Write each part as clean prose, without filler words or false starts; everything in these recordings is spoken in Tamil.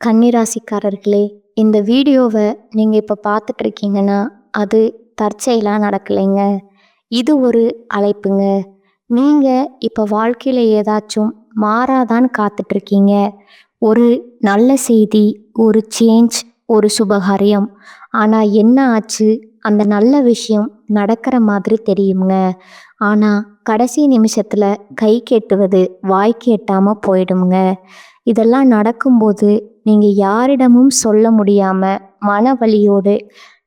கன்னிராசிக்காரர்களே, இந்த வீடியோவை நீங்கள் இப்போ பார்த்துட்டு இருக்கீங்கன்னா அது தற்செயலாக நடக்கலைங்க. இது ஒரு அழைப்புங்க. நீங்கள் இப்போ வாழ்க்கையில் ஏதாச்சும் மாறாதான்னு காத்துட்ருக்கீங்க. ஒரு நல்ல செய்தி, ஒரு சேஞ்ச், ஒரு சுபகாரியம். ஆனால் என்ன ஆச்சு, அந்த நல்ல விஷயம் நடக்கிற மாதிரி தெரியுங்க. ஆனால் கடைசி நிமிஷத்தில் கை கெட்டுவது வாய்க்கு எட்டாமல் போயிடுங்க. இதெல்லாம் நடக்கும்போது நீங்கள் யாரிடமும் சொல்ல முடியாமல் மன வலியோடு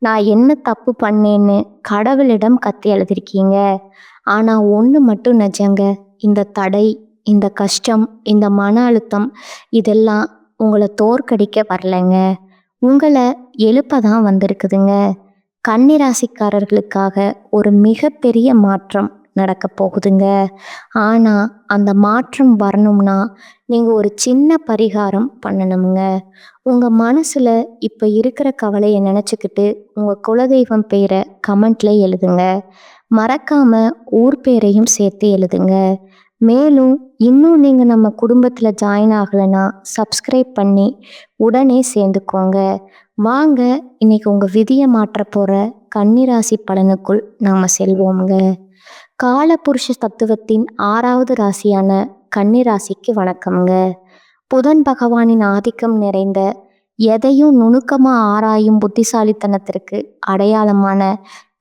நான் என்ன தப்பு பண்ணேன்னு கடவுளிடம் கத்தி எழுதிருக்கீங்க. ஆனால் ஒன்று மட்டும் நிஜங்க, இந்த தடை, இந்த கஷ்டம், இந்த மன அழுத்தம் இதெல்லாம் உங்களை தோற்கடிக்க வரலைங்க, உங்களை எழுப்ப தான் வந்திருக்குதுங்க. கன்னிராசிக்காரர்களுக்காக ஒரு மிகப்பெரிய மாற்றம் நடக்க போகுதுங்க. ஆனால் அந்த மாற்றம் வரணும்னா நீங்கள் ஒரு சின்ன பரிகாரம் பண்ணணுங்க. உங்கள் மனசில் இப்போ இருக்கிற கவலையை நினச்சிக்கிட்டு உங்கள் குலதெய்வம் பேரை கமெண்ட்ல எழுதுங்க. மறக்காமல் ஊர் பேரையும் சேர்த்து எழுதுங்க. மேலும் இன்னும் நீங்கள் நம்ம குடும்பத்தில் ஜாயின் ஆகலைன்னா சப்ஸ்கிரைப் பண்ணி உடனே சேர்ந்துக்கோங்க. வாங்க இன்னைக்கு உங்கள் விதியை மாற்ற போகிற கன்னிராசி பலனுக்குள் நாம் செல்வோங்க. காலபுருஷ தத்துவத்தின் 6வது ராசியான கன்னிராசிக்கு வணக்கம்ங்க. புதன் பகவானின் ஆதிக்கம் நிறைந்த எதையும் நுணுக்கமாக ஆராயும் புத்திசாலித்தனத்திற்கு அடையாளமான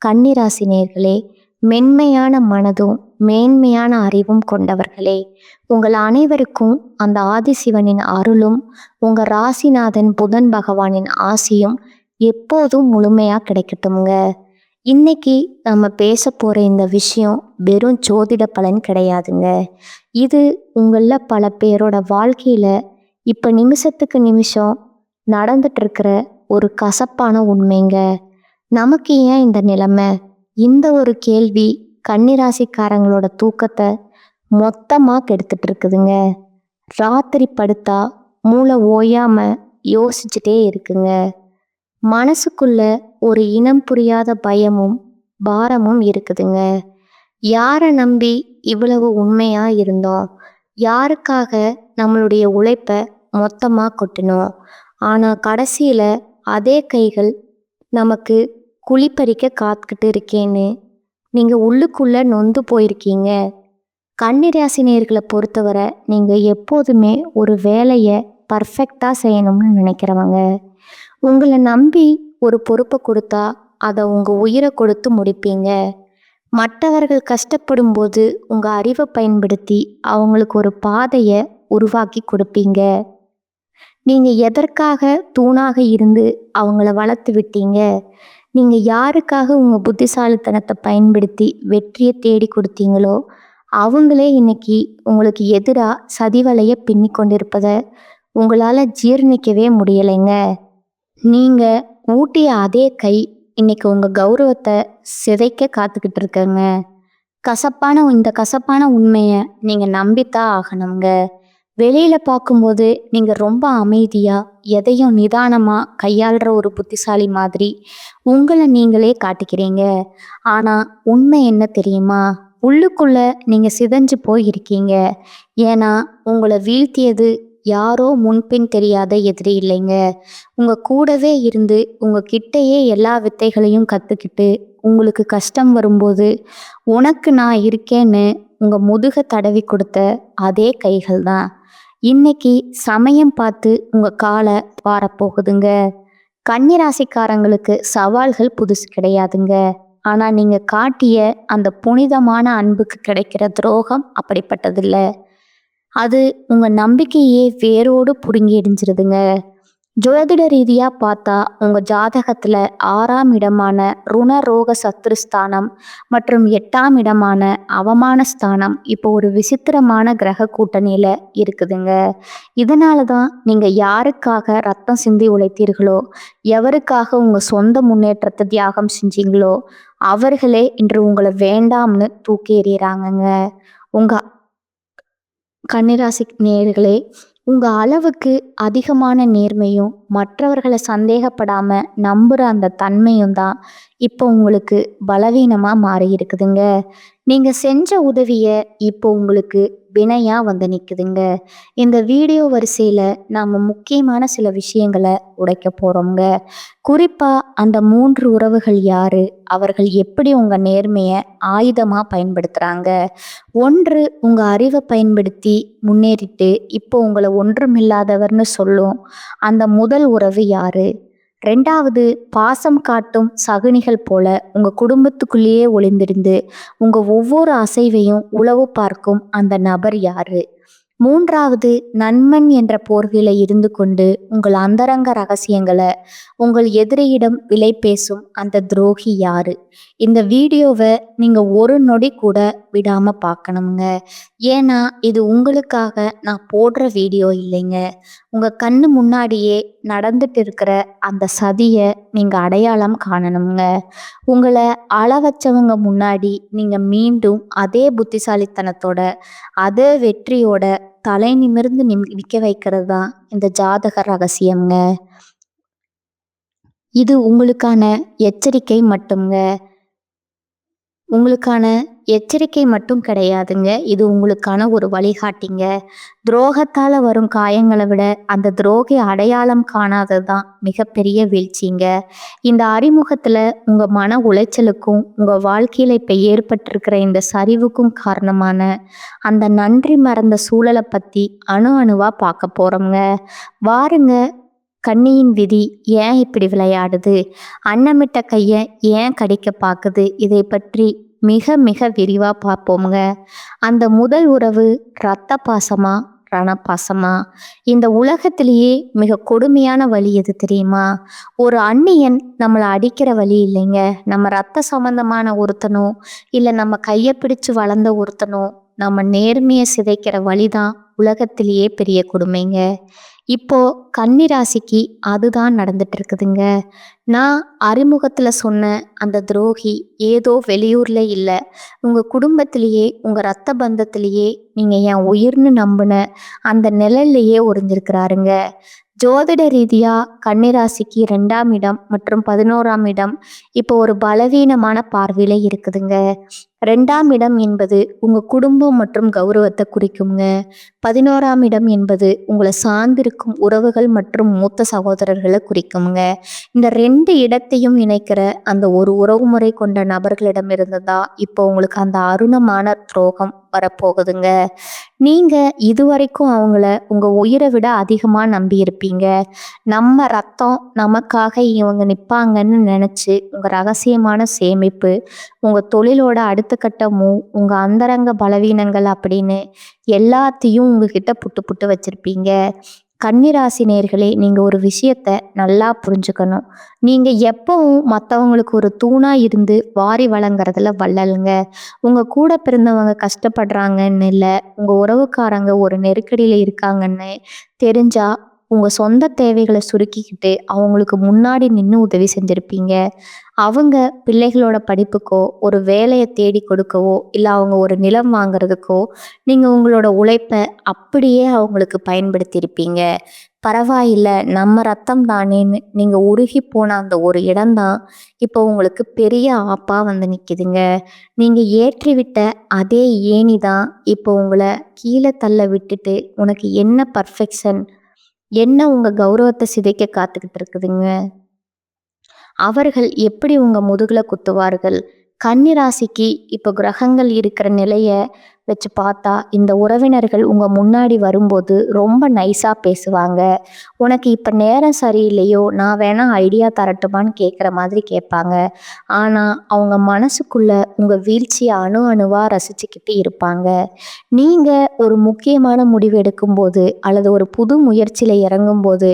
கன்னிராசி நேயர்களே, மென்மையான மனதும் மேன்மையான அறிவும் கொண்டவர்களே, உங்கள் அனைவருக்கும் அந்த ஆதிசிவனின் அருளும் உங்கள் ராசிநாதன் புதன் பகவானின் ஆசியும் எப்போதும் முழுமையாக கிடைக்கட்டும்ங்க. இன்னைக்கு நம்ம பேச போகிற இந்த விஷயம் வெறும் ஜோதிட பலன் கிடையாதுங்க. இது உங்களில் பல பேரோட வாழ்க்கையில் இப்போ நிமிஷத்துக்கு நிமிஷம் நடந்துட்டுருக்கிற ஒரு கசப்பான உண்மைங்க. நமக்கு ஏன் இந்த நிலைமை? இந்த ஒரு கேள்வி கன்னிராசிக்காரங்களோட தூக்கத்தை மொத்தமாக கெடுத்துட்டு இருக்குதுங்க. ராத்திரி படுத்தா மூளை ஓயாமல் யோசிச்சுட்டே இருக்குங்க. மனசுக்குள்ள ஒரு இனம் புரியாத பயமும் பாரமும் இருக்குதுங்க. யாரை நம்பி இவ்வளவு உண்மையாக இருந்தோம்? யாருக்காக நம்மளுடைய உழைப்பை மொத்தமாக கொட்டினோம்? ஆனால் கடைசியில் அதே கைகள் நமக்கு குழிப்பறிக்க காத்துக்கிட்டு இருக்கேன்னு நீங்கள் உள்ளுக்குள்ளே நொந்து போயிருக்கீங்க. கன்னிராசி நேயர்களை பொறுத்தவரை நீங்கள் எப்போதுமே ஒரு வேலையை பர்ஃபெக்டாக செய்யணும்னு நினைக்கிறவங்க. உங்களை நம்பி ஒரு பொறுப்பை கொடுத்தா அதை உங்கள் உயிரை கொடுத்து முடிப்பீங்க. மற்றவர்கள் கஷ்டப்படும் போது உங்கள் அறிவை பயன்படுத்தி அவங்களுக்கு ஒரு பாதையை உருவாக்கி கொடுப்பீங்க. நீங்கள் எதற்காக தூணாக இருந்து அவங்கள வளர்த்து விட்டீங்க? நீங்கள் யாருக்காக உங்கள் புத்திசாலித்தனத்தை பயன்படுத்தி வெற்றியை தேடி கொடுத்தீங்களோ அவங்களே இன்னைக்கு உங்களுக்கு எதிராக சதிவலையை பின்னி கொண்டிருப்பதை உங்களால் ஜீர்ணிக்கவே முடியலைங்க. நீங்கள் ஊட்டிய அதே கை இன்னைக்கு உங்கள் கௌரவத்தை சிதைக்க காத்துக்கிட்டு இருக்கங்க. இந்த கசப்பான உண்மையை நீங்கள் நம்பித்தான் ஆகணுங்க. வெளியில் பார்க்கும்போது நீங்கள் ரொம்ப அமைதியாக எதையும் நிதானமாக கையாளுற ஒரு புத்திசாலி மாதிரி உங்களை நீங்களே காட்டிக்கிறீங்க. ஆனால் உண்மை என்ன தெரியுமா? உள்ளுக்குள்ள நீங்கள் சிதைஞ்சு போய் இருக்கீங்க. ஏன்னா உங்களை வீழ்த்தியது யாரோ முன்பின் தெரியாத எதிரி இல்லைங்க. உங்கள் கூடவே இருந்து உங்கள் கிட்டேயே எல்லா வித்தைகளையும் கற்றுக்கிட்டு உங்களுக்கு கஷ்டம் வரும்போது உனக்கு நான் இருக்கேன்னு உங்கள் முதுகை தடவி கொடுத்த அதே கைகள் தான் இன்னைக்கு சமயம் பார்த்து உங்கள் காலை வாரப்போகுதுங்க. கன்னிராசிக்காரங்களுக்கு சவால்கள் புதுசு கிடையாதுங்க. ஆனால் நீங்கள் காட்டிய அந்த புனிதமான அன்புக்கு கிடைக்கிற துரோகம் அப்படிப்பட்டதில்லை. அது உங்கள் நம்பிக்கையே வேரோடு பிடுங்கி எரிஞ்சிருதுங்க. ஜோதிட ரீதியாக பார்த்தா உங்கள் ஜாதகத்தில் 6ஆம் இடமான ருணரோக சத்ருஸ்தானம் மற்றும் 8ஆம் இடமான அவமான ஸ்தானம் இப்போ ஒரு விசித்திரமான கிரக கூட்டணியில் இருக்குதுங்க. இதனால தான் நீங்கள் யாருக்காக ரத்தம் சிந்தி உழைத்தீர்களோ, எவருக்காக உங்கள் சொந்த முன்னேற்றத்தை தியாகம் செஞ்சீங்களோ அவர்களே இன்று உங்களை வேண்டாம்னு தூக்கி எறிகிறாங்கங்க. உங்கள் கன்னிராசி நேயர்களே, உங்கள் அளவுக்கு அதிகமான நேர்மையும் மற்றவர்களை நீங்க செஞ்ச உதவிய இப்போ உங்களுக்கு வினையா வந்து நிக்குதுங்க. இந்த வீடியோ வரிசையில நாம முக்கியமான சில விஷயங்கள உடைக்க போறோம்ங்க. குறிப்பா அந்த 3 உறவுகள் யாரு? அவர்கள் எப்படி உங்க நேர்மைய ஆயுதமா பயன்படுத்துறாங்க? 1 உங்க அறிவ பயன்படுத்தி முன்னேறிட்டு, இப்போ உங்கள ஒன்றுமில்லாதவர்ன்னு சொல்லும் அந்த முதல் உறவு யாரு? 2வது பாசம் காட்டும் சகுனிகள் போல உங்க குடும்பத்துக்குள்ளேயே ஒளிந்திருந்து உங்க ஒவ்வொரு அசைவையும் உளவு பார்க்கும் அந்த நபர் யாரு? 3வது நண்பன் என்ற போர்வையில இருந்து கொண்டு உங்கள் அந்தரங்க ரகசியங்கள உங்கள் எதிரியிடம் விலை பேசும் அந்த துரோகி யாரு? இந்த வீடியோவை நீங்க ஒரு நொடி கூட விடாம பார்க்கணுங்க. ஏன்னா இது உங்களுக்காக நான் போடுற வீடியோ இல்லைங்க. உங்க கண்ணு முன்னாடியே நடந்துட்டு இருக்கிற அந்த சதிய நீங்க அடையாளம் காணணுங்க. உங்களை அழ வச்சவங்க முன்னாடி நீங்க மீண்டும் அதே புத்திசாலித்தனத்தோட அதே வெற்றியோட தலை நிமிர்ந்து நிக்க வைக்கிறது தான் இந்த ஜாதக ரகசியம்ங்க. இது உங்களுக்கான எச்சரிக்கை மட்டும்ங்க. உங்களுக்கான எச்சரிக்கை மட்டும் கிடையாதுங்க. இது உங்களுக்கான ஒரு வழிகாட்டிங்க. துரோகத்தால வரும் காயங்களை விட அந்த துரோகி அடையாளம் காணாதது தான் மிகப்பெரிய வீழ்ச்சிங்க. இந்த அறிமுகத்துல உங்க மன உளைச்சலுக்கும் உங்க வாழ்க்கையில இப்ப ஏற்பட்டிருக்கிற இந்த சரிவுக்கும் காரணமான அந்த நன்றி மறந்த சூழலை பத்தி அணு அணுவா பார்க்க போறோம்ங்க. வாருங்க. கண்ணியின் விதி ஏன் இப்படி விளையாடுது? அன்னமிட்ட கைய ஏன் கடிக்க பார்க்குது? இதை பற்றி மிக மிக விரிவா பார்ப்போம்ங்க. அந்த முதல் உறவு இரத்த பாசமா, ரணப்பாசமா? இந்த உலகத்திலேயே மிக கொடுமையான வலி எது தெரியுமா? ஒரு அந்நியன் நம்மளை அடிக்கிற வலி இல்லைங்க. நம்ம ரத்த சம்பந்தமான ஒருத்தனோ இல்லை நம்ம கையை பிடிச்சு வளர்ந்த ஒருத்தனோ நம்ம நேர்மையை சிதைக்கிற வழிதான் உலகத்திலேயே பெரிய கொடுமைங்க. இப்போ கன்னிராசிக்கு அதுதான் நடந்துட்டு இருக்குதுங்க. நான் அறிமுகத்துல சொன்ன அந்த துரோகி ஏதோ வெளியூர்ல இல்ல, உங்க குடும்பத்திலேயே உங்க ரத்த பந்தத்திலேயே நீங்க என் உயிர்னு நம்பின அந்த நிழல்லையே ஒளிஞ்சிருக்கிறாருங்க. ஜோதிட ரீதியா கன்னிராசிக்கு 2ஆம் இடம் மற்றும் 11ஆம் இடம் இப்போ ஒரு பலவீனமான பார்வையில இருக்குதுங்க. 2ஆம் இடம் என்பது உங்க குடும்பம் மற்றும் கௌரவத்தை குறிக்குங்க. 11ஆம் இடம் என்பது உங்களை சார்ந்திருக்கும் உறவுகள் மற்றும் மூத்த சகோதரர்களை குறிக்குங்க. இந்த 2 இடத்தையும் இணைக்கிற அந்த ஒரு உறவுமுறை கொண்ட நபர்களிடமிருந்து தான் இப்போ உங்களுக்கு அந்த அருணமான துரோகம் வரப்போகுதுங்க. நீங்க இதுவரைக்கும் அவங்கள உங்க உயிரை விட அதிகமா நம்பி இருப்பீங்க. நம்ம ரத்தம் நமக்காக இவங்க நிப்பாங்கன்னு நினைச்சு உங்க ரகசியமான சேமிப்பு, உங்க தொழிலோட அடுத்த கட்ட மூவ், உங்க அந்தரங்க பலவீனங்கள் அப்படின்னு எல்லாத்தையும் உங்ககிட்ட புட்டு புட்டு வச்சிருப்பீங்க. கன்னிராசி நேயர்களே, நீங்க ஒரு விஷயத்த நல்லா புரிஞ்சுக்கணும். நீங்க எப்பவும் மற்றவங்களுக்கு ஒரு தூணா இருந்து வாரி வழங்குறதுல வள்ளலுங்க. உங்க கூட பிறந்தவங்க கஷ்டப்படுறாங்கன்னு இல்லை, உங்க உறவுக்காரங்க ஒரு நெருக்கடியில இருக்காங்கன்னு தெரிஞ்சா உங்க சொந்த தேவைகளை சுருக்கிக்கிட்டு அவங்களுக்கு முன்னாடி நின்று உதவி செஞ்சிருப்பீங்க. அவங்க பிள்ளைகளோட படிப்புக்கோ ஒரு வேலையை தேடி கொடுக்கவோ இல்லை அவங்க ஒரு நிலம் வாங்குறதுக்கோ நீங்கள் உங்களோட உழைப்பை அப்படியே அவங்களுக்கு பயன்படுத்தியிருப்பீங்க. பரவாயில்ல, நம்ம ரத்தம் தானேன்னு நீங்கள் உருகி போன அந்த ஒரு இடம்தான் இப்போ உங்களுக்கு பெரிய ஆப்பா வந்து நிற்கிதுங்க. நீங்கள் ஏற்றிவிட்ட அதே ஏணி தான் இப்போ உங்களை கீழே தள்ள விட்டுட்டு உனக்கு என்ன பர்ஃபெக்ஷன், என்ன உங்கள் கௌரவத்தை சிதைக்க காத்துக்கிட்டு இருக்குதுங்க. அவர்கள் எப்படி உங்க முதுகுல குத்துவார்கள்? கன்னிராசிக்கு இப்போ கிரகங்கள் இருக்கிற நிலைய வச்சு பார்த்தா இந்த உறவினர்கள் உங்க முன்னாடி வரும்போது ரொம்ப நைஸா பேசுவாங்க. உனக்கு இப்ப நேரம் சரியில்லையோ, நான் வேணா ஐடியா தரட்டுமான்னு கேட்குற மாதிரி கேட்பாங்க. ஆனா அவங்க மனசுக்குள்ள உங்க வீழ்ச்சியை அணு அணுவா ரசிச்சுக்கிட்டு இருப்பாங்க. நீங்க ஒரு முக்கியமான முடிவு எடுக்கும்போது அல்லது ஒரு புது முயற்சியில இறங்கும்போது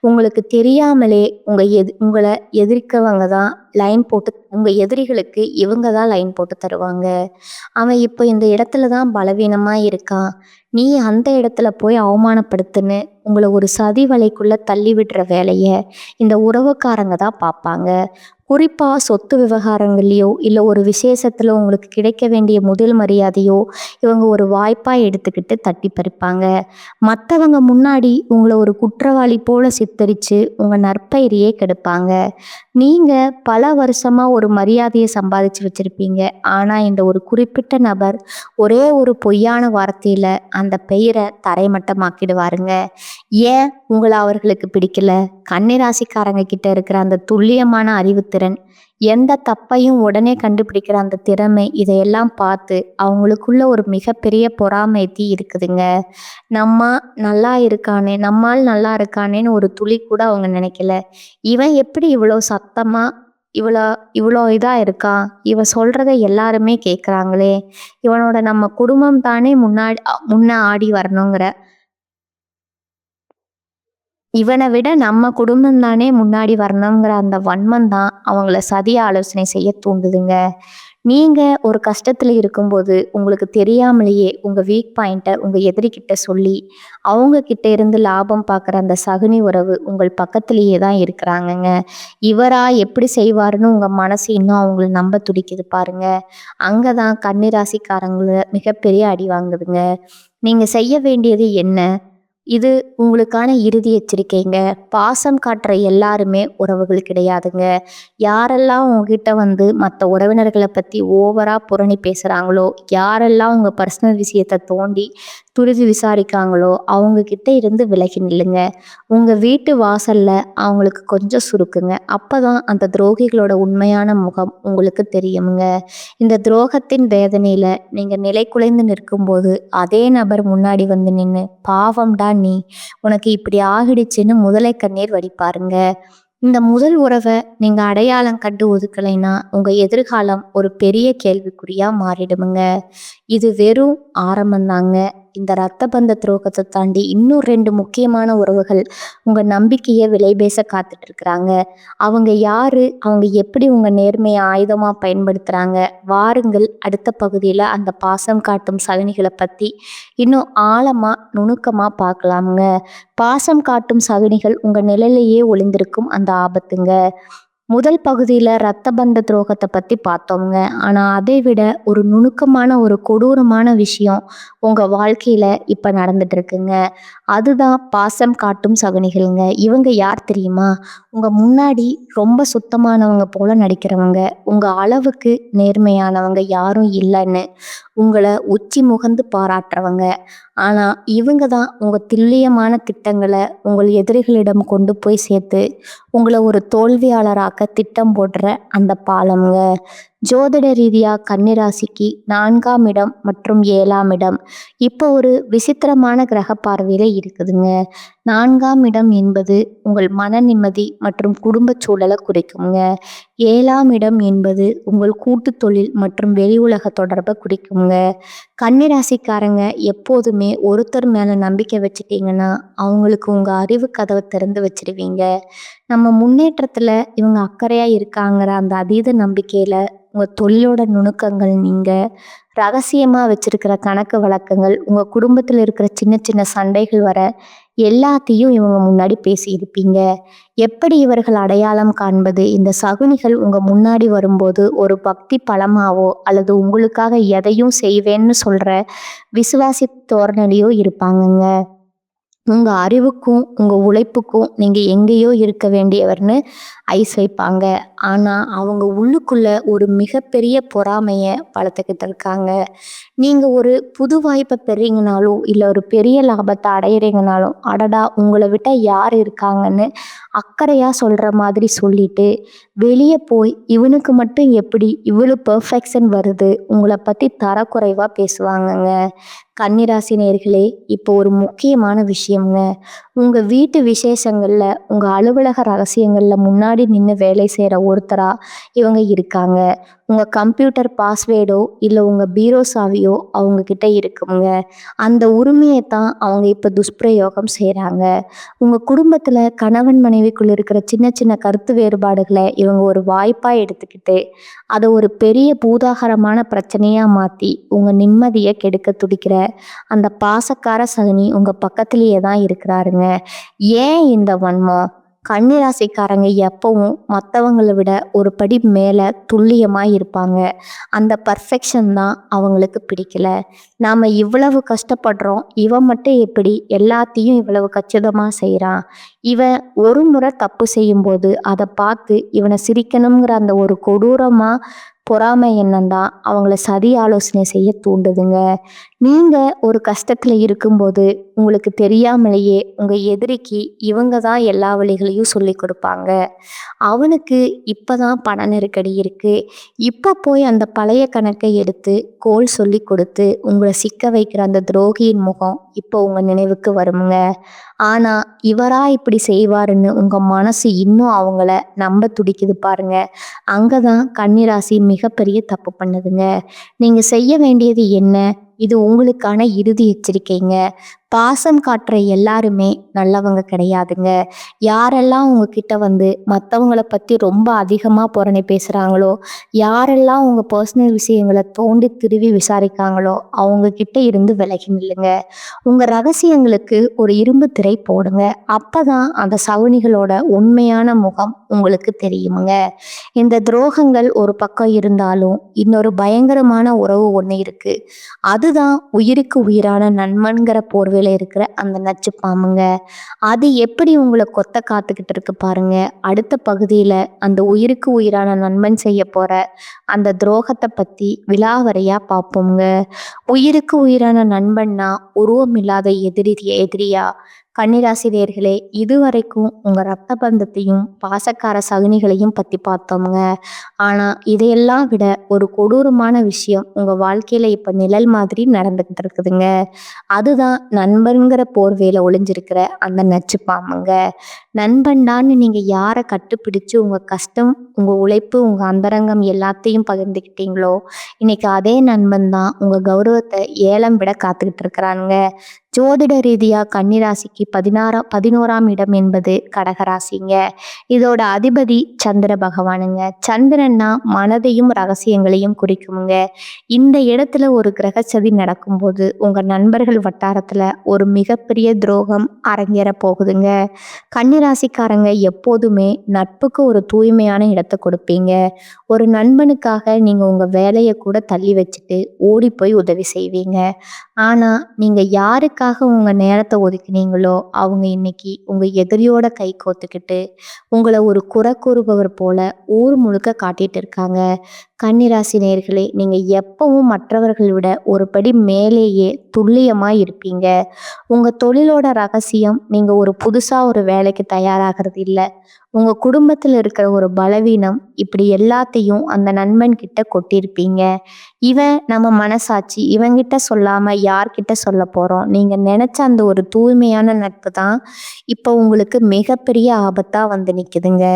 உங்களுக்கு தெரியாமலே உங்களை எதிர்க்கவங்க தான் லைன் போட்டு, உங்க எதிரிகளுக்கு இவங்க தான் லைன் போட்டு தருவாங்க. அவன் இப்போ இந்த இடத்துல தான் பலவீனமா இருக்கான், நீ அந்த இடத்துல போய் அவமானப்படுத்துன்னு உங்களை ஒரு சதி வலைக்குள்ள தள்ளி விடுற வேலையை இந்த உறவுக்காரங்க தான் பார்ப்பாங்க. குறிப்பாக சொத்து விவகாரங்கள்லையோ இல்லை ஒரு விசேஷத்தில் உங்களுக்கு கிடைக்க வேண்டிய முதல் மரியாதையோ இவங்க ஒரு வாய்ப்பாக எடுத்துக்கிட்டு தட்டி பறிப்பாங்க. மற்றவங்க முன்னாடி உங்களை ஒரு குற்றவாளி போல சித்தரித்து உங்கள் நற்பெயரையே கெடுப்பாங்க. நீங்கள் பல வருஷமாக ஒரு மரியாதையை சம்பாதிச்சு வச்சுருப்பீங்க. ஆனால் இந்த ஒரு குறிப்பிட்ட நபர் ஒரே ஒரு பொய்யான வார்த்தையில் அந்த பெயரை தரைமட்டமாக்கிடுவாருங்க. ஏன் உங்களை அவர்களுக்கு பிடிக்கல? கன்னிராசிக்காரங்க கிட்ட இருக்கிற அந்த துல்லியமான அறிவுத்திறன், எந்த தப்பையும் உடனே கண்டுபிடிக்கிற அந்த திறமை, இதையெல்லாம் பார்த்து அவங்களுக்குள்ள ஒரு மிகப்பெரிய பொறாமை தீ இருக்குதுங்க. நம்ம நல்லா இருக்கானே, நம்மால் நல்லா இருக்கானேன்னு ஒரு துளி கூட அவங்க நினைக்கல. இவன் எப்படி இவ்வளோ சத்தமா இவ்வளோ இவ்வளோ இதாக இருக்கான், இவன் சொல்கிறத எல்லாருமே கேட்குறாங்களே, இவனோட நம்ம குடும்பம் தானே முன்ன ஆடி வரணுங்கிற, இவனை விட நம்ம குடும்பம் தானே முன்னாடி வரணுங்கிற அந்த வன்மம் தான் அவங்கள சதிய ஆலோசனை செய்ய தூண்டுதுங்க. நீங்கள் ஒரு கஷ்டத்தில் இருக்கும்போது உங்களுக்கு தெரியாமலேயே உங்கள் வீக் பாயிண்ட்டை உங்கள் எதிரிக்கிட்ட சொல்லி அவங்க கிட்ட இருந்து லாபம் பார்க்குற அந்த சகுனி உறவு உங்கள் பக்கத்திலேயே தான் இருக்கிறாங்கங்க. இவரா எப்படி செய்வாருன்னு உங்கள் மனசு இன்னும் அவங்கள நம்ப துடிக்குது பாருங்க. அங்கே தான் கன்னிராசிக்காரங்கள மிகப்பெரிய அடி வாங்குதுங்க. நீங்கள் செய்ய வேண்டியது என்ன? இது உங்களுக்கான இறுதி எச்சரிக்கைங்க. பாசம் காட்டுற எல்லாருமே உறவுகள் கிடையாதுங்க. யாரெல்லாம் உங்ககிட்ட வந்து மற்ற உறவினர்களை பற்றி ஓவராக புரணி பேசுகிறாங்களோ, யாரெல்லாம் உங்கள் பர்சனல் விஷயத்தை தோண்டி துரிது விசாரிக்காங்களோ அவங்கக்கிட்ட இருந்து விலகி நில்லுங்க. உங்கள் வீட்டு வாசலில் அவங்களுக்கு கொஞ்சம் சுருக்குங்க. அப்போ தான் அந்த துரோகிகளோட உண்மையான முகம் உங்களுக்கு தெரியுங்க. இந்த துரோகத்தின் வேதனையில் நீங்கள் நிலை குலைந்து நிற்கும்போது அதே நபர் முன்னாடி வந்து நின்று பாவம்டா நீ, உனக்கு இப்படி ஆகிடுச்சுன்னு முதலை கண்ணீர் வடிப்பாருங்க. இந்த முதல் உறவை நீங்கள் அடையாளம் கண்டு ஒதுக்கலைன்னா உங்கள் எதிர்காலம் ஒரு பெரிய கேள்விக்குறியாக மாறிடுமுங்க. இது வெறும் ஆரம்பந்தாங்க. இந்த இரத்த பந்த துரோகத்தை தாண்டி இன்னும் 2 முக்கியமான உறவுகள் உங்கள் நம்பிக்கையை விலை பேச காத்துட்டு இருக்கிறாங்க. அவங்க யாரு? அவங்க எப்படி உங்கள் நேர்மையை ஆயுதமாக பயன்படுத்துகிறாங்க? வாருங்கள், அடுத்த பகுதியில் அந்த பாசம் காட்டும் சகுனிகளை பற்றி இன்னும் ஆழமாக நுணுக்கமாக பார்க்கலாமுங்க. பாசம் காட்டும் சகுனிகள் உங்கள் நிழலையே ஒளிந்திருக்கும் அந்த ஆபத்துங்க. முதல் பகுதியில் இரத்த பந்த துரோகத்தை பற்றி பார்த்தோங்க. ஆனால் அதை விட ஒரு நுணுக்கமான ஒரு கொடூரமான விஷயம் உங்கள் வாழ்க்கையில் இப்போ நடந்துட்டு இருக்குங்க. அதுதான் பாசம் காட்டும் சகுனிகள்ங்க. இவங்க யார் தெரியுமா? உங்கள் முன்னாடி ரொம்ப சுத்தமானவங்க போல நடிக்கிறவங்க, உங்கள் அளவுக்கு நேர்மையானவங்க யாரும் இல்லைன்னு உங்களை உச்சி முகந்து பாராட்டுறவங்க. ஆனால் இவங்க தான் உங்கள் துல்லியமான திட்டங்களை உங்கள் எதிரிகளிடம் கொண்டு போய் சேர்த்து உங்களை ஒரு தோல்வியாளராக்க திட்டம் போடுற அந்த பாலம்ங்க. ஜோதிட ரீதியாக கன்னிராசிக்கு 4ஆம் இடம் மற்றும் 7ஆம் இடம் இப்போ ஒரு விசித்திரமான கிரக பார்வையில் இருக்குதுங்க. 4ஆம் இடம் என்பது உங்கள் மன நிம்மதி மற்றும் குடும்ப சூழலை குறிக்குங்க. 7ஆம் இடம் என்பது உங்கள் கூட்டு தொழில் மற்றும் வெளி உலக தொடர்பை குறிக்குங்க. கன்னிராசிக்காரங்க எப்போதுமே ஒருத்தர் மேலே நம்பிக்கை வச்சுட்டீங்கன்னா அவங்களுக்கு உங்கள் அறிவு கதவை திறந்து வச்சிருவீங்க. நம்ம முன்னேற்றத்தில் இவங்க அக்கறையாக இருக்காங்கிற அந்த அதீத நம்பிக்கையில் உங்கள் தொழிலோட நுணுக்கங்கள், நீங்கள் ரகசியமாக வச்சுருக்கிற கணக்கு வழக்கங்கள், உங்கள் குடும்பத்தில் இருக்கிற சின்ன சின்ன சண்டைகள் வர எல்லாத்தையும் இவங்க முன்னாடி பேசியிருப்பீங்க. எப்படி இவர்கள் அடையாளம் காண்பது? இந்த சகுனிகள் உங்கள் முன்னாடி வரும்போது ஒரு பக்தி பலமாவோ அல்லது உங்களுக்காக எதையும் செய்வேன்னு சொல்கிற விசுவாசி தோரணையிலையோ இருப்பாங்கங்க. உங்கள் அறிவுக்கும் உங்கள் உழைப்புக்கும் நீங்கள் எங்கேயோ இருக்க வேண்டியவர்னு ஐஸ் வைப்பாங்க. ஆனால் அவங்க உள்ளுக்குள்ளே ஒரு மிகப்பெரிய பொறாமையை வளர்த்துக்கிட்டு இருக்காங்க. நீங்கள் ஒரு புது வாய்ப்பை பெறீங்கனாலும் இல்லை ஒரு பெரிய லாபத்தை அடையிறீங்கனாலும் அடடா உங்களை விட்ட யார் இருக்காங்கன்னு அக்கறையாக சொல்கிற மாதிரி சொல்லிட்டு வெளியே போய் இவனுக்கு மட்டும் எப்படி இவ்வளோ பெர்ஃபெக்ஷன் வருது, உங்களை பற்றி தரக்குறைவாக பேசுவாங்கங்க. கன்னிராசி நேயர்களே, இப்போ ஒரு முக்கியமான விஷயம்ங்க. உங்கள் வீட்டு விசேஷங்களில் உங்கள் அலுவலக ரகசியங்களில் முன்னாடி நின்று வேலை செய்கிற ஒருத்தராக இவங்க இருக்காங்க. உங்கள் கம்ப்யூட்டர் பாஸ்வேர்டோ இல்லை உங்கள் பீரோ சாவியோ அவங்கக்கிட்ட இருக்குங்க. அந்த உரிமையை தான் அவங்க இப்போ துஷ்பிரயோகம் செய்கிறாங்க. உங்கள் குடும்பத்தில் கணவன் மனைவிக்குள் இருக்கிற சின்ன சின்ன கருத்து வேறுபாடுகளை இவங்க ஒரு வாய்ப்பாக எடுத்துக்கிட்டு அதை ஒரு பெரிய பூதாகரமான பிரச்சனையாக மாற்றி உங்கள் நிம்மதியை கெடுக்க துடிக்கிற அந்த பாசக்கார சகுனி உங்க பக்கத்திலேயே தான் இருக்கிறாருங்க. ஏன் இந்த வன்மம்? கன்னிராசிக்காரங்க எப்பவும் மற்றவங்களை விட ஒரு படி மேலே துல்லியமாக இருப்பாங்க. அந்த பர்ஃபெக்ஷன் தான் அவங்களுக்கு பிடிக்கல. நாம் இவ்வளவு கஷ்டப்படுறோம், இவன் மட்டும் எப்படி எல்லாத்தையும் இவ்வளவு கச்சிதமாக செய்கிறான்? இவன் ஒரு முறை தப்பு செய்யும்போது அதை பார்த்து இவனை சிரிக்கணுங்கிற அந்த ஒரு கொடூரமாக பொறாமை எண்ணம் தான் அவங்கள சதி ஆலோசனை செய்ய தூண்டுதுங்க. நீங்க ஒரு கஷ்டத்துல இருக்கும்போது உங்களுக்கு தெரியாமலேயே உங்க எதிரிக்கு இவங்க தான் எல்லா வழிகளையும் சொல்லி கொடுப்பாங்க. அவனுக்கு இப்பதான் பண நெருக்கடி இருக்கு. இப்ப போய் அந்த பழைய கணக்கை எடுத்து கோல் சொல்லி கொடுத்து உங்களை சிக்க வைக்கிற அந்த துரோகியின் முகம் இப்போ உங்க நினைவுக்கு வருமுங்க. ஆனா இவரா இப்படி செய்வாருன்னு உங்க மனசு இன்னும் அவங்கள நம்ப துடிக்குது பாருங்க. அங்கதான் கன்னிராசி மிகப்பெரிய தப்பு பண்ணுதுங்க. நீங்க செய்ய வேண்டியது என்ன? இது உங்களுக்கான இறுதி எச்சரிக்கைங்க. பாசம் காட்டுற எல்லாருமே நல்லவங்க கிடையாதுங்க. யாரெல்லாம் உங்ககிட்ட வந்து மற்றவங்கள பற்றி ரொம்ப அதிகமாக புரணி பேசுகிறாங்களோ, யாரெல்லாம் உங்கள் பர்சனல் விஷயங்களை தோண்டி திருவி விசாரிக்காங்களோ அவங்க கிட்ட இருந்து விலகி நில்லுங்க. உங்கள் ரகசியங்களுக்கு ஒரு இரும்பு திரை போடுங்க. அப்போ தான் அந்த சகுனிகளோட உண்மையான முகம் உங்களுக்கு தெரியுமுங்க. இந்த துரோகங்கள் ஒரு பக்கம் இருந்தாலும் இன்னொரு பயங்கரமான உறவு ஒன்று இருக்குது. அதுதான் உயிருக்கு உயிரான நண்பன்கிற போர்வையில் இருக்கிற அந்த நச்சு பாம்புங்க. அது எப்படி உங்களை கொத்த காத்துக்கிட்டு இருக்கு பாருங்க. அடுத்த பகுதியில் அந்த உயிருக்கு உயிரான நண்பன் செய்ய போற அந்த துரோகத்தை பற்றி விலாவறையா பார்ப்போங்க. உயிருக்கு உயிரான நண்பன்னா உருவம் இல்லாத எதிரியா? கன்னிராசி நேயர்களே, இதுவரைக்கும் உங்க ரத்த பந்தத்தையும் பாசக்கார சகுனிகளையும் பத்தி பார்த்தோம்ங்க. ஆனா இதையெல்லாம் விட ஒரு கொடூரமான விஷயம் உங்க வாழ்க்கையில இப்ப நிழல் மாதிரி நடந்துகிட்டு இருக்குதுங்க. அதுதான் நண்பன்கிற போர்வையில ஒளிஞ்சிருக்கிற அந்த நச்சு பாம்புங்க. நண்பன்டான்னு நீங்க யாரை கட்டுப்பிடிச்சு உங்க கஷ்டம், உங்க உழைப்பு, உங்க அந்தரங்கம் எல்லாத்தையும் பகிர்ந்துக்கிட்டீங்களோ, இன்னைக்கு அதே நண்பன் தான் உங்க கௌரவத்தை ஏலம் விட காத்துக்கிட்டு இருக்கிறானுங்க. ஜோதிட ரீதியா கன்னிராசிக்கு 11ஆம் இடம் என்பது கடகராசிங்க. இதோட அதிபதி சந்திர பகவானுங்க. சந்திரன்னா மனதையும் ரகசியங்களையும் குறிக்குமுங்க. இந்த இடத்துல ஒரு கிரகச்சதி நடக்கும்போது உங்க நண்பர்கள் வட்டாரத்துல ஒரு மிகப்பெரிய துரோகம் அரங்கேற போகுதுங்க. கன்னிராசிக்காரங்க எப்போதுமே நட்புக்கு ஒரு தூய்மையான இடத்தை கொடுப்பீங்க. ஒரு நண்பனுக்காக நீங்க உங்க வேலையை கூட தள்ளி வச்சுட்டு ஓடி போய் உதவி செய்வீங்க. ஆனா நீங்க யாருக்காக உங்க நேரத்தை ஒதுக்கினீங்களோ அவங்க இன்னைக்கு உங்க எதிரியோட கை கோத்துக்கிட்டு உங்களை ஒரு குறை கூறுபவர் போல ஊர் முழுக்க காட்டிட்டு இருக்காங்க. கன்னிராசி நேயர்களே, நீங்க எப்பவும் மற்றவர்களை விட ஒரு படி மேலேயே துல்லியமா இருப்பீங்க. உங்க தொழிலோட ரகசியம் நீங்க ஒரு புதுசா ஒரு வேலைக்கு தயாராகிறது இல்லை, உங்க குடும்பத்தில் இருக்கிற ஒரு பலவீனம். இப்படி எல்லாத்தையும் அந்த நண்பன் கிட்ட கொட்டியிருப்பீங்க. இவன் நம்ம மனசாட்சி, இவங்கிட்ட சொல்லாம யார்கிட்ட சொல்ல போறோம்? நீங்க நினைச்ச அந்த ஒரு தூய்மையான நட்பு தான் இப்போ உங்களுக்கு மிகப்பெரிய ஆபத்தா வந்து நிக்குதுங்க.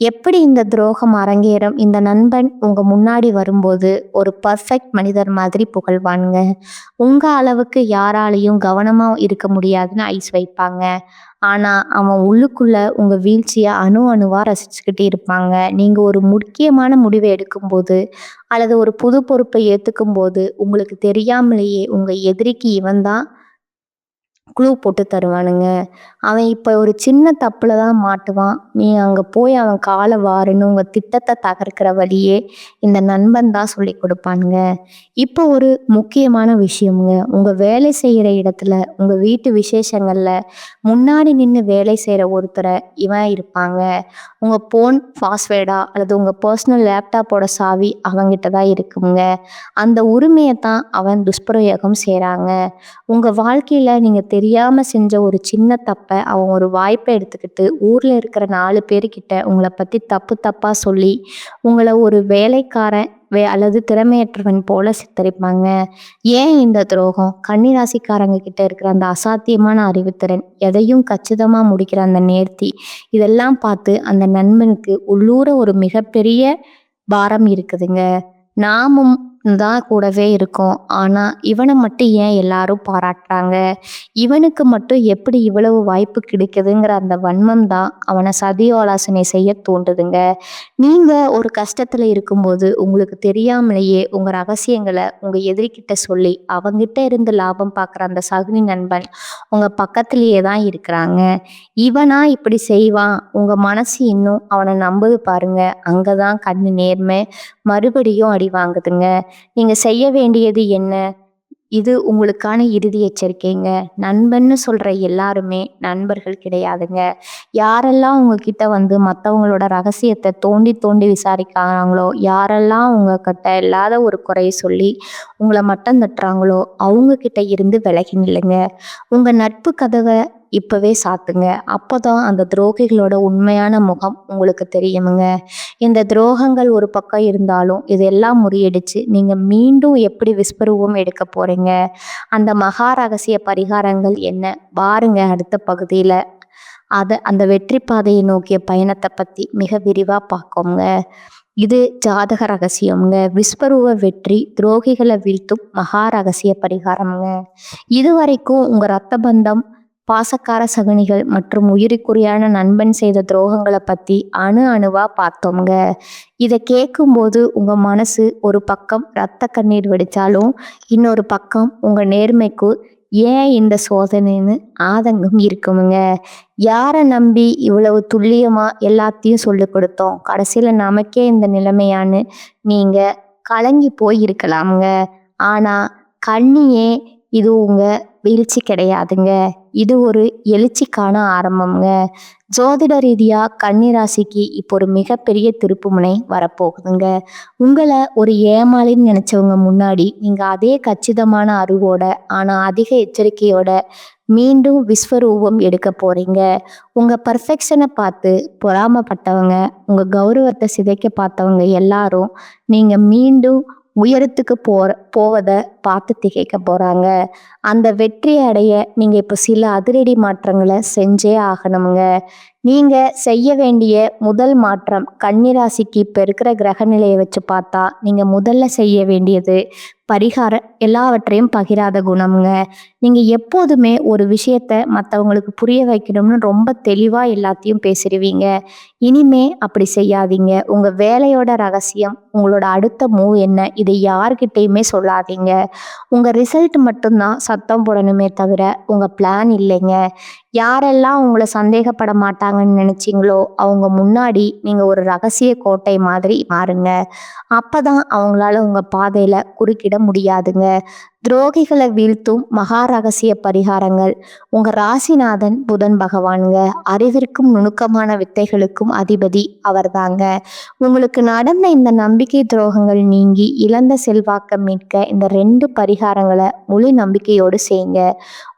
எப்படி இந்த துரோகம் அரங்கேறும்? இந்த நண்பன் உங்க முன்னாடி வரும்போது ஒரு பர்ஃபெக்ட் மனிதர் மாதிரி புகழ்வானுங்க. உங்க அளவுக்கு யாராலையும் கவனமா இருக்க முடியாதுன்னு ஐஸ் வைப்பாங்க. ஆனா அவன் உள்ளுக்குள்ள உங்க வீழ்ச்சியை அணு அணுவா ரசிச்சுக்கிட்டு இருப்பாங்க. நீங்க ஒரு முக்கியமான முடிவை எடுக்கும்போது அல்லது ஒரு புது பொறுப்பை ஏத்துக்கும் போது உங்களுக்கு தெரியாமலேயே உங்க எதிரிக்கு இவன் தான் க்ளூ போட்டு தருவானுங்க. அவன் இப்போ ஒரு சின்ன தப்புல தான் மாட்டுவான். நீ அங்கே போய் அவன் காலை வாருன்னு உங்கள் திட்டத்தை தகர்க்கிற வழியே இந்த நண்பன் தான் சொல்லி கொடுப்பானுங்க. இப்போ ஒரு முக்கியமான விஷயமுங்க. உங்கள் வேலை செய்கிற இடத்துல, உங்கள் வீட்டு விசேஷங்களில் முன்னாடி நின்று வேலை செய்கிற ஒருத்தரை இவன் இருப்பாங்க. உங்கள் ஃபோன் பாஸ்வேர்டா அல்லது உங்கள் பர்சனல் லேப்டாப்போட சாவி அவங்கிட்ட தான் இருக்குங்க. அந்த உரிமையை தான் அவன் துஷ்பிரயோகம் செய்கிறாங்க. உங்கள் வாழ்க்கையில் நீங்கள் தெரியாமல் செஞ்ச ஒரு சின்ன தப்பை அவன் ஒரு வாய்ப்பை எடுத்துக்கிட்டு ஊரில் இருக்கிற 4 பேர்கிட்ட உங்களை பற்றி தப்பு தப்பாக சொல்லி உங்களை ஒரு வேலைக்காரன் அல்லது திறமையற்றவன் போல சித்தரிப்பாங்க. ஏன் இந்த துரோகம்? கன்னிராசிக்காரங்க கிட்ட இருக்கிற அந்த அசாத்தியமான அறிவுத்திறன், எதையும் கச்சிதமா முடிக்கிற அந்த நேர்த்தி, இதெல்லாம் பார்த்து அந்த நண்பனுக்கு உள்ளூர ஒரு மிகப்பெரிய பாரம் இருக்குதுங்க. நாமும் தான் கூடவே இருக்கும். ஆனா, இவன மட்டும் ஏன் எல்லாரும் பாராட்டுறாங்க? இவனுக்கு மட்டும் எப்படி இவ்வளவு வாய்ப்பு கிடைக்குதுங்கிற அந்த வன்மம் தான் அவன சதி ஆலோசனை செய்ய தூண்டுதுங்க. நீங்க ஒரு கஷ்டத்துல இருக்கும்போது, உங்களுக்கு தெரியாமலேயே உங்க ரகசியங்கள உங்க எதிரிகிட்ட சொல்லி, அவங்கிட்ட இருந்து லாபம் பார்க்குற அந்த சகுனி நண்பன் உங்க பக்கத்திலேயே தான் இருக்கிறாங்க. இவனா இப்படி செய்வான், உங்க மனசு இன்னும் அவன நம்புது பாருங்க. அங்க தான் கண்ணு நேர்மை மறுபடியும் அடி வாங்குதுங்க. நீங்க செய்ய வேண்டியது என்ன? இது உங்களுக்கான இறுதி எச்சரிக்கைங்க. நண்பன்னு சொல்ற எல்லாருமே நண்பர்கள் கிடையாதுங்க. யாரெல்லாம் உங்ககிட்ட வந்து மத்தவங்களோட ரகசியத்த தோண்டி தோண்டி விசாரிக்கிறாங்களோ, யாரெல்லாம் உங்ககிட்ட இல்லாத ஒரு குறைய சொல்லி உங்கள மட்டம் தட்டுறாங்களோ, அவங்க கிட்ட இருந்து விலகி நில்லுங்க. உங்க நட்பு கதவ இப்பவே சாத்துங்க. அப்பதான் அந்த துரோகிகளோட உண்மையான முகம் உங்களுக்கு தெரியுமுங்க. இந்த துரோகங்கள் ஒரு பக்கம் இருந்தாலும், இதெல்லாம் முறியடிச்சு நீங்க மீண்டும் எப்படி விஸ்வரூபம் எடுக்க போறீங்க? அந்த மகா ரகசிய பரிகாரங்கள் என்ன? பாருங்க அடுத்த பகுதியில. அந்த வெற்றி பாதையை நோக்கிய பயணத்த பத்தி மிக விரிவா பார்க்கோங்க. இது ஜாதக ரகசியம்ங்க. விஸ்வரூப வெற்றி, துரோகிகளை வீழ்த்தும் மகா ரகசிய பரிகாரம்ங்க. இதுவரைக்கும் உங்க ரத்த பந்தம், பாசக்கார சகுனிகள் மற்றும் உயிருக்குரியான நண்பன் செய்த துரோகங்களை பத்தி அணு அணுவா பார்த்தோம்ங்க. இதை கேட்கும்போது உங்க மனசு ஒரு பக்கம் ரத்த கண்ணீர் வெடிச்சாலும், இன்னொரு பக்கம் உங்க நேர்மைக்கு ஏன் இந்த சோதனைன்னு ஆதங்கம் இருக்குமுங்க. யாரை நம்பி இவ்வளவு துல்லியமா எல்லாத்தையும் சொல்லி கொடுத்தோம், கடைசியில நமக்கே இந்த நிலைமையான்னு நீங்க கலங்கி போய் இருக்கலாமுங்க. ஆனா கண்ணியே, இது உங்க வீழ்ச்சி கிடையாதுங்க. இது ஒரு எழுச்சிக்கான ஆரம்பம்ங்க. ஜோதிட ரீதியா கன்னி ராசிக்கு இப்போ ஒரு மிகப்பெரிய திருப்புமுனை வரப்போகுதுங்க. உங்களை ஒரு ஏமாளின்னு நினைச்சவங்க முன்னாடி நீங்க அதே கச்சிதமான அறிவோட, ஆனா அதிக எச்சரிக்கையோட மீண்டும் விஸ்வரூபம் எடுக்க போறீங்க. உங்க பர்ஃபெக்ஷனை பார்த்து பொறாமப்பட்டவங்க, உங்க கௌரவத்தை சிதைக்க பார்த்தவங்க எல்லாரும் நீங்க மீண்டும் உயரத்துக்கு போவத பார்த்து திகைக்க போறாங்க. அந்த வெற்றி அடைய நீங்க இப்போ சில அதிரடி மாற்றங்களை செஞ்சே ஆகணுங்க. நீங்க செய்ய வேண்டிய முதல் மாற்றம், கன்னிராசிக்கு இப்ப இருக்கிற கிரக நிலையை வச்சு பார்த்தா நீங்க முதல்ல செய்ய வேண்டியது பரிகாரம், எல்லாவற்றையும் பகிராத குணம்ங்க. நீங்க எப்போதுமே ஒரு விஷயத்த மற்றவங்களுக்கு புரிய வைக்கணும்னு ரொம்ப தெளிவா எல்லாத்தையும் பேசிடுவீங்க. இனிமே அப்படி செய்யாதீங்க. உங்க வேலையோட ரகசியம், உங்களோட அடுத்த மூவ் என்ன, இதை யார்கிட்டயுமே சொல்லாதீங்க. உங்க ரிசல்ட் மட்டும்தான் சத்தம் போடணுமே தவிர உங்க பிளான் இல்லைங்க. யாரெல்லாம் உங்களை சந்தேகப்பட மாட்டாங்கன்னு நினைச்சீங்களோ, அவங்க முன்னாடி நீங்க ஒரு ரகசிய கோட்டை மாதிரி மாறுங்க. அப்பதான் அவங்களால உங்க பாதையில குறுக்கிட முடியாதுங்க. துரோகிகளை வீழ்த்தும் மகா ரகசிய பரிகாரங்கள். உங்க ராசிநாதன் புதன் பகவானுங்க. அறிவிற்கும் நுணுக்கமான வித்தைகளுக்கும் அதிபதி அவர்தாங்க. உங்களுக்கு நடந்த இந்த நம்பிக்கை துரோகங்கள் நீங்கி இழந்த செல்வாக்க மீட்க இந்த 2 பரிகாரங்களை முழு நம்பிக்கையோடு செய்யுங்க.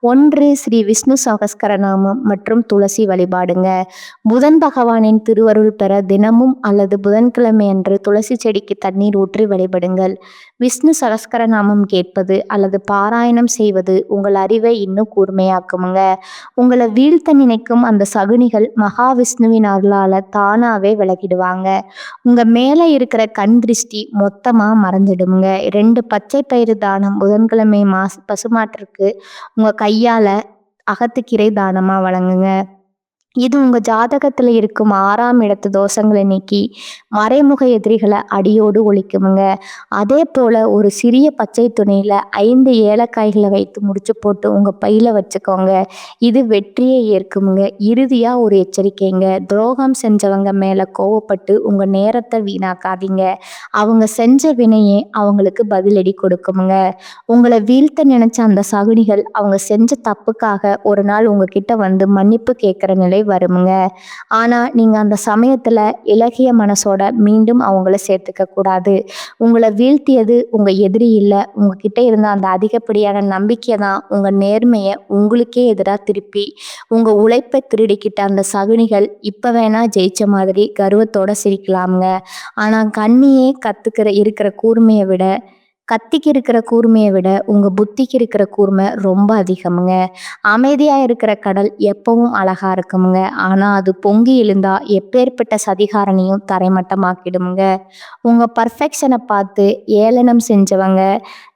1 ஸ்ரீ விஷ்ணு சகஸ்கரநாமம் மற்றும் துளசி வழிபாடுங்க. புதன் பகவானின் திருவருள் பெற தினமும் அல்லது புதன்கிழமை அன்று துளசி செடிக்கு தண்ணீர் ஊற்றி வழிபடுங்கள். விஷ்ணு சகஸ்கரநாமம் கேட்பது அல்லது பாராயணம் செய்வது உங்கள் அறிவை இன்னும் கூர்மையாக்குமுங்க. உங்களை வீழ்த்த நினைக்கும் அந்த சகுனிகள் மகாவிஷ்ணுவின் அருளால தானாவே விலகிடுவாங்க. உங்க மேல இருக்கிற கண் திருஷ்டி மொத்தமா மறைஞ்சிடுமுங்க. 2 பச்சை பயிறு தானம் புதன்கிழமை பசுமாட்டிற்கு உங்க கையால அகத்துக்கீரை தானமா வழங்குங்க. இது உங்க ஜாதகத்துல இருக்கும் 6ஆம் இடத்து தோஷங்களை நீக்கி மறைமுக எதிரிகளை அடியோடு ஒழிக்குமுங்க. அதே போல ஒரு சிறிய பச்சை துணியில 5 ஏலக்காய்களை வைத்து முடிச்சு போட்டு உங்க பையில வச்சுக்கோங்க. இது வெற்றியை ஏற்குமுங்க. இறுதியா ஒரு எச்சரிக்கைங்க. துரோகம் செஞ்சவங்க மேல கோவப்பட்டு உங்க நேரத்தை வீணாக்காதீங்க. அவங்க செஞ்ச வினையே அவங்களுக்கு பதிலடி கொடுக்குமுங்க. உங்களை வீழ்த்த நினைச்ச அந்த சகுனிகள் அவங்க செஞ்ச தப்புக்காக ஒரு நாள் உங்ககிட்ட வந்து மன்னிப்பு கேட்கிற நிலை வருமுங்க. ஆனா நீங்க அந்த சமயத்துல இலகிய மனசோட மீண்டும் அவங்கள சேர்த்துக்க கூடாது. உங்களை வீழ்த்தியது உங்க எதிரி இல்ல, உங்ககிட்ட இருந்த அந்த அதிகப்படியான நம்பிக்கை தான் உங்க நேர்மையை உங்களுக்கே எதிராக திருப்பி உங்க உழைப்பை திருடிக்கிட்ட அந்த சகுனிகள் இப்ப வேணா ஜெயிச்ச மாதிரி கர்வத்தோட சிரிக்கலாமுங்க. ஆனா கண்ணியே இருக்கிற கூர்மையை விட கத்திக்கு இருக்கிற கூர்மையை விட உங்க புத்திக்கு இருக்கிற கூர்மை ரொம்ப அதிகமுங்க. அமைதியா இருக்கிற கடல் எப்பவும் அழகா இருக்குமுங்க. ஆனா அது பொங்கி எழுந்தா எப்பேற்பட்ட சதிகாரனையும் தரைமட்டமாக்கிடுமுங்க. உங்க பர்ஃபெக்ஷனை பார்த்து ஏளனம் செஞ்சவங்க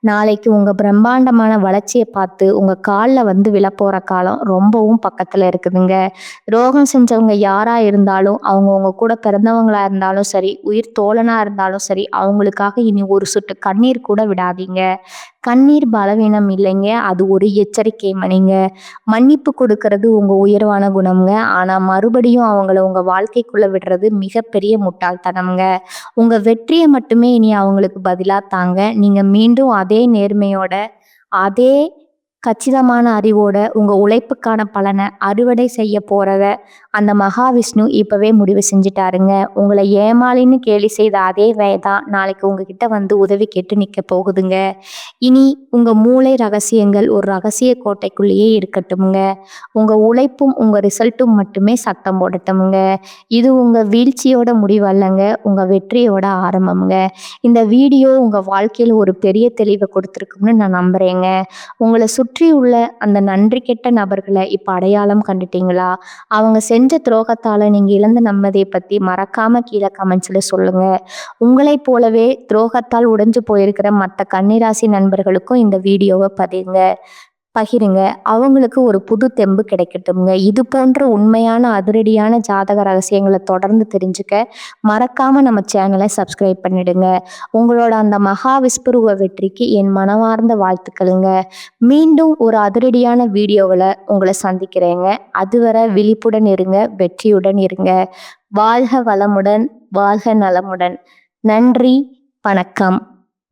நாளைக்கு உங்க பிரம்மாண்டமான வளர்ச்சியை பார்த்து உங்க காலில் வந்து விழப்போற காலம் ரொம்பவும் பக்கத்துல இருக்குதுங்க. துரோகம் செஞ்சவங்க யாரா இருந்தாலும், அவங்க உங்க கூட பிறந்தவங்களா இருந்தாலும் சரி, உயிர் தோழனா இருந்தாலும் சரி, அவங்களுக்காக இனி ஒரு சொட்டு கண்ணீர் கூட விடாதீங்க. கண்ணீர் பலவீனம் இல்லைங்க, அது ஒரு எச்சரிக்கை மணிங்க. மன்னிப்பு கொடுக்கறது உங்க உயர்வான குணம்ங்க. ஆனா மறுபடியும் அவங்கள உங்க வாழ்க்கைக்குள்ள விடுறது மிகப்பெரிய முட்டாள்தனம்ங்க. உங்க வெற்றியை மட்டுமே இனி அவங்களுக்கு பதிலா தாங்க. நீங்க மீண்டும் அதே நேர்மையோட, அதே கச்சிதமான அறிவோட உங்க உழைப்புக்கான பலனை அறுவடை செய்ய போறத அந்த மகாவிஷ்ணு இப்பவே முடிவு செஞ்சுட்டாருங்க. உங்களை ஏமாளின்னு கேலி செய்த அதே தான் நாளைக்கு உங்ககிட்ட வந்து உதவி கேட்டு நிக்க போகுதுங்க. இனி உங்க மூளை ரகசியங்கள் ஒரு ரகசிய கோட்டைக்குள்ளேயே இருக்கட்டும்ங்க. உங்க உழைப்பும் உங்க ரிசல்ட்டும் மட்டுமே சத்தம் போடட்டும்ங்க. இது உங்க வீழ்ச்சியோட முடிவல்லங்க, உங்க வெற்றியோட ஆரம்பம்ங்க. இந்த வீடியோ உங்க வாழ்க்கையில ஒரு பெரிய தெளிவை கொடுத்துருக்கும்னு நான் நம்புறேங்க. உங்களை சுற்றி உள்ள அந்த நன்றி கெட்ட நபர்களை இப்ப அடையாளம் கண்டுட்டீங்களா? அவங்க செஞ்ச துரோகத்தால நீங்க இழந்த நிம்மதியை பத்தி மறக்காம கீழே கமெண்ட்ஸ்ல சொல்லுங்க. உங்களைப் போலவே துரோகத்தால் உடைஞ்சு போயிருக்கிற மற்ற கன்னிராசி நண்பர்களுக்கும் இந்த வீடியோவை பகிருங்க. அவங்களுக்கு ஒரு புது தெம்பு கிடைக்கட்டும்ங்க. இது போன்ற உண்மையான அதிரடியான ஜாதக ரகசியங்களை தொடர்ந்து தெரிஞ்சுக்க மறக்காம நம்ம சேனலை சப்ஸ்கிரைப் பண்ணிடுங்க. உங்களோட அந்த மகா விஸ்வரூப வெற்றிக்கு என் மனமார்ந்த வாழ்த்துக்களுங்க. மீண்டும் ஒரு அதிரடியான வீடியோவில் உங்களை சந்திக்கிறேங்க. அதுவரை விழிப்புடன் இருங்க, வெற்றியுடன் இருங்க. வாழ்க வளமுடன், வாழ்க நலமுடன். நன்றி, வணக்கம்.